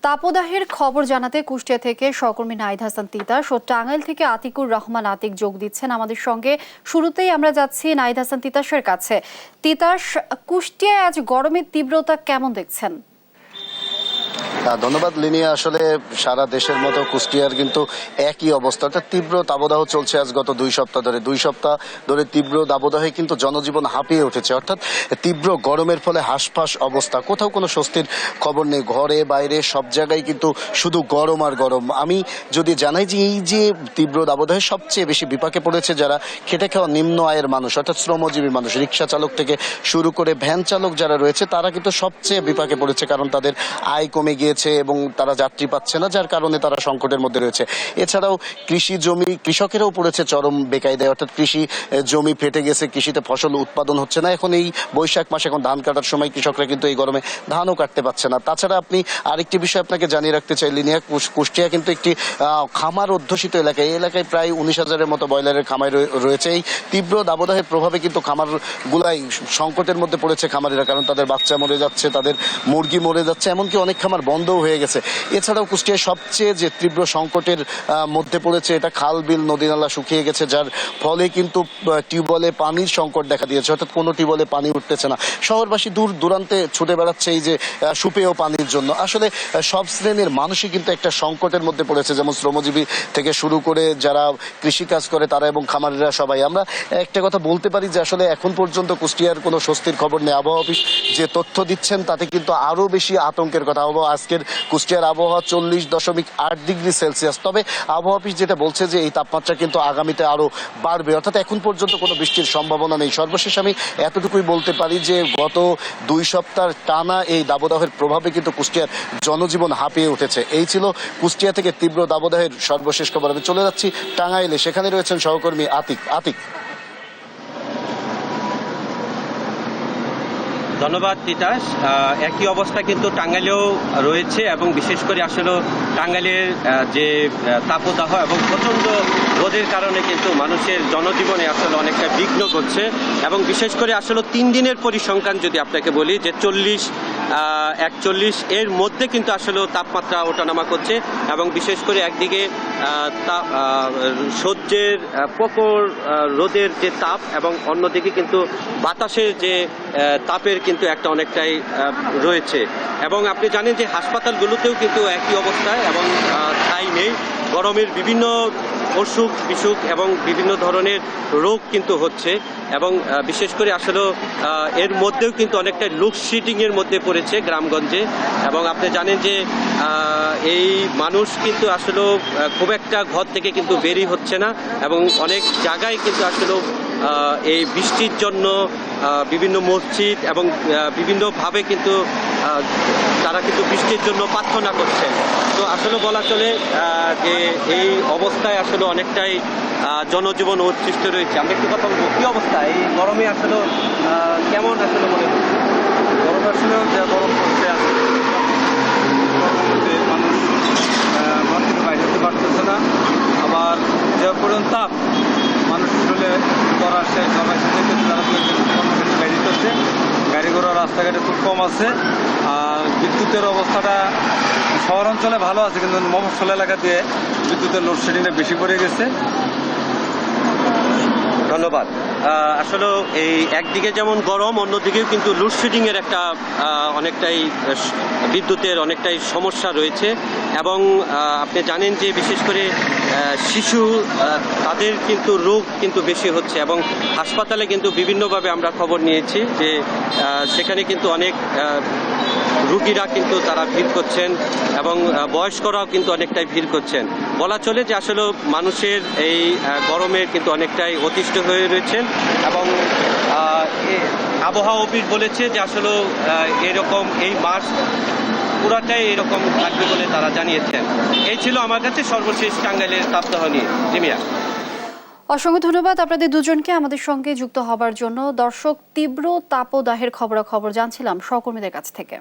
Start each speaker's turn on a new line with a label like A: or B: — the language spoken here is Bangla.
A: তাপদাহের খবর জানাতে কুষ্টিয়া থেকে সহকর্মী নাহিদ হাসান তিতাস ও টাঙ্গাইল থেকে আতিকুর রহমান আতিক যোগ দিচ্ছেন আমাদের সঙ্গে। শুরুতেই আমরা যাচ্ছি নাহিদ হাসান তিতাসের কাছে। তিতাস, কুষ্টিয়ায় আজ গরমের তীব্রতা কেমন দেখছেন?
B: ধন্যবাদ লিনিয়া। আসলে সারা দেশের মতো কুষ্টিয়ার কিন্তু একই অবস্থা, অর্থাৎ তীব্র দাবদাহ চলছে আজ গত 2 সপ্তাহ ধরে। 2 সপ্তাহ ধরে তীব্র দাবদাহে কিন্তু জনজীবন হাঁপিয়ে উঠেছে, অর্থাৎ তীব্র গরমের ফলে হাঁসফাঁস অবস্থা, কোথাও কোনো স্বস্তির খবর নেই। ঘরে বাইরে সব জায়গায় কিন্তু শুধু গরম আর গরম। আমি যদি জানাই যে এই যে তীব্র দাবদাহে সবচেয়ে বেশি বিপাকে পড়েছে যারা খেটে খাওয়া নিম্ন আয়ের মানুষ, অর্থাৎ শ্রমজীবী মানুষ, রিক্সা চালক থেকে শুরু করে ভ্যান চালক যারা রয়েছে তারা কিন্তু সবচেয়ে বিপাকে পড়েছে, কারণ তাদের আয় কমে গিয়েছে এবং তারা যাত্রী পাচ্ছে না, যার কারণে তারা সংকটের মধ্যে রয়েছে। এছাড়াও কৃষি জমি কৃষকেরাও পড়েছে চরম বেকায়দায়, অর্থাৎ কৃষি জমি ফেটে গেছে, কৃষিতে ফসল উৎপাদন হচ্ছে না। এখন এই বৈশাখ মাসে এখন ধান কাটার সময় কৃষকরা কিন্তু এই গরমে ধানও কাটতে পারছে না। তাছাড়া আপনি আরেকটি বিষয় আপনাকে জানিয়ে রাখতে চাই লিনিয়া, কুষ্টিয়া কিন্তু একটি খামার অধ্যুষিত এলাকা। এই এলাকায় প্রায় 19,000-এর মতো ব্রয়লারের খামার রয়েছে। এই তীব্র দাবদাহের প্রভাবে কিন্তু খামারগুলাই সংকটের মধ্যে পড়েছে খামারিরা, কারণ তাদের বাচ্চা মরে যাচ্ছে, তাদের মুরগি মরে যাচ্ছে, এমনকি অনেক খামার বন্ধও হয়ে গেছে। এছাড়াও কুষ্টিয়ায় সবচেয়ে যে তীব্র সংকটের মধ্যে পড়েছে এটা খাল বিল নদী নালা শুকিয়ে গেছে, যার ফলে কিন্তু টিউবওয়েলে পানির সংকট দেখা দিয়েছে, অর্থাৎ কোনো টিউবওয়েলে পানি উঠতেছে না। শহরবাসী দূর দূরান্তে ছুটে বেড়াচ্ছে এই যে সুপেয় পানির জন্য। আসলে সব শ্রেণীর মানুষই কিন্তু একটা সংকটের মধ্যে পড়েছে, যেমন শ্রমজীবী থেকে শুরু করে যারা কৃষিকাজ করে তারা এবং খামারিরা সবাই। আমরা একটা কথা বলতে পারি যে আসলে এখন পর্যন্ত কুষ্টিয়ার কোনো স্বস্তির খবর নেই। আবহাওয়া অফিস যে তথ্য দিচ্ছেন তাতে কিন্তু আরও বেশি আতঙ্কের কথা। আজকের কুষ্টিয়ার আবহাওয়া 40.8 ডিগ্রি সেলসিয়াস। তবে আবহাওয়া অফিস যেটা বলছে যে এই তাপমাত্রা কিন্তু আগামীতে আরো বাড়বে, অর্থাৎ এখন পর্যন্ত কোনো বৃষ্টির সম্ভাবনা নেই। সর্বশেষ আমি এতটুকুই বলতে পারি যে গত 2 সপ্তাহ টানা এই দাবদাহের প্রভাবে কিন্তু কুষ্টিয়ার জনজীবন হাঁপিয়ে উঠেছে। এই ছিল কুষ্টিয়া থেকে তীব্র দাবদাহের সর্বশেষ খবর। আমি চলে যাচ্ছি টাঙ্গাইলে, সেখানে রয়েছেন সহকর্মী আতিক।
C: ধন্যবাদ তিতাস। একই অবস্থা কিন্তু টাঙ্গাইলেও রয়েছে এবং বিশেষ করে আসলে টাঙ্গাইলের যে তাপদাহ এবং প্রচণ্ড রোদের কারণে কিন্তু মানুষের জনজীবনে আসলে অনেকটা বিঘ্ন ঘটছে এবং বিশেষ করে আসলে 3 দিনের পরিসংখ্যান যদি আপনাকে বলি যে 40-41 এর মধ্যে কিন্তু আসলে তাপমাত্রা ওঠানামা করছে এবং বিশেষ করে একদিকে সূর্যের প্রখর রোদের যে তাপ এবং অন্যদিকে কিন্তু বাতাসের যে তাপের কিন্তু একটা অনেকটাই রয়েছে। এবং আপনি জানেন যে হাসপাতালগুলোতেও কিন্তু একই অবস্থায় এবং ঠাঁই নেই। গরমের বিভিন্ন অসুখ বিসুখ এবং বিভিন্ন ধরনের রোগ কিন্তু হচ্ছে এবং বিশেষ করে আসলে এর মধ্যেও কিন্তু অনেকটা লোডশেডিংয়ের মধ্যে পড়েছে গ্রামগঞ্জে। এবং আপনি জানেন যে এই মানুষ কিন্তু আসলে খুব একটা ঘর থেকে কিন্তু বেরই হচ্ছে না এবং অনেক জায়গায় কিন্তু আসলে এই বৃষ্টির জন্য বিভিন্ন মসজিদ এবং বিভিন্নভাবে কিন্তু তারা কিন্তু বৃষ্টির জন্য প্রার্থনা করছেন। তো আসলে বলা চলে যে এই অবস্থায় আসলে অনেকটাই জনজীবন উচ্ছিষ্ট রয়েছে। আমরা একটু কথা বলবো, কী অবস্থা এই গরমে আসলে কেমন আসলে মনে হচ্ছে?
D: গরম আসলে যা গরম পড়ছে মানুষ ঘর থেকে বাইরে যেতে পারতেছে না। আবার যে পরিমাণ তাপ মানুষ আসলে করার সে সবাই যেতে তারা কর্মক্ষেত্রে বাইরে করছে, গাড়ি ঘোড়া রাস্তাঘাটে খুব কম আছে। আর বিদ্যুতের অবস্থাটা শহর অঞ্চলে ভালো আছে, কিন্তু মফস্বল এলাকা দিয়ে বিদ্যুতের লোডশেডিংটা বেশি পড়ে গেছে।
C: ধন্যবাদ। আসলে এই একদিকে যেমন গরম, অন্যদিকেও কিন্তু লোডশেডিংয়ের একটা অনেকটাই বিদ্যুতের অনেকটাই সমস্যা রয়েছে এবং আপনি জানেন যে বিশেষ করে শিশু তাদের কিন্তু রোগ কিন্তু বেশি হচ্ছে এবং হাসপাতালে কিন্তু বিভিন্নভাবে আমরা খবর নিয়েছি যে সেখানে কিন্তু অনেক রুগীরা কিন্তু তারা ভিড় করছেন এবং বয়স্করাও কিন্তু অনেকটাই ভিড় করছেন। বলা চলে যে আসলে মানুষের এই গরমে কিন্তু অনেকটাই অতিষ্ঠ হয়ে রয়েছেন এবং আবহাওয়া অফিস বলেছে যে আসলে এরকম এই মাস পুরাটাই এরকম থাকবে বলে তারা জানিয়েছেন। এই ছিল আমার কাছে সর্বশেষ টাঙ্গাইলের তাপদাহ নিয়ে। জিমিয়া,
A: অসংখ্য ধন্যবাদ আপনাদের দুজনকে আমাদের সঙ্গে যুক্ত হবার জন্য। দর্শক, তীব্র তাপদাহের খবরাখবর জানছিলাম সহকর্মীদের কাছ থেকে।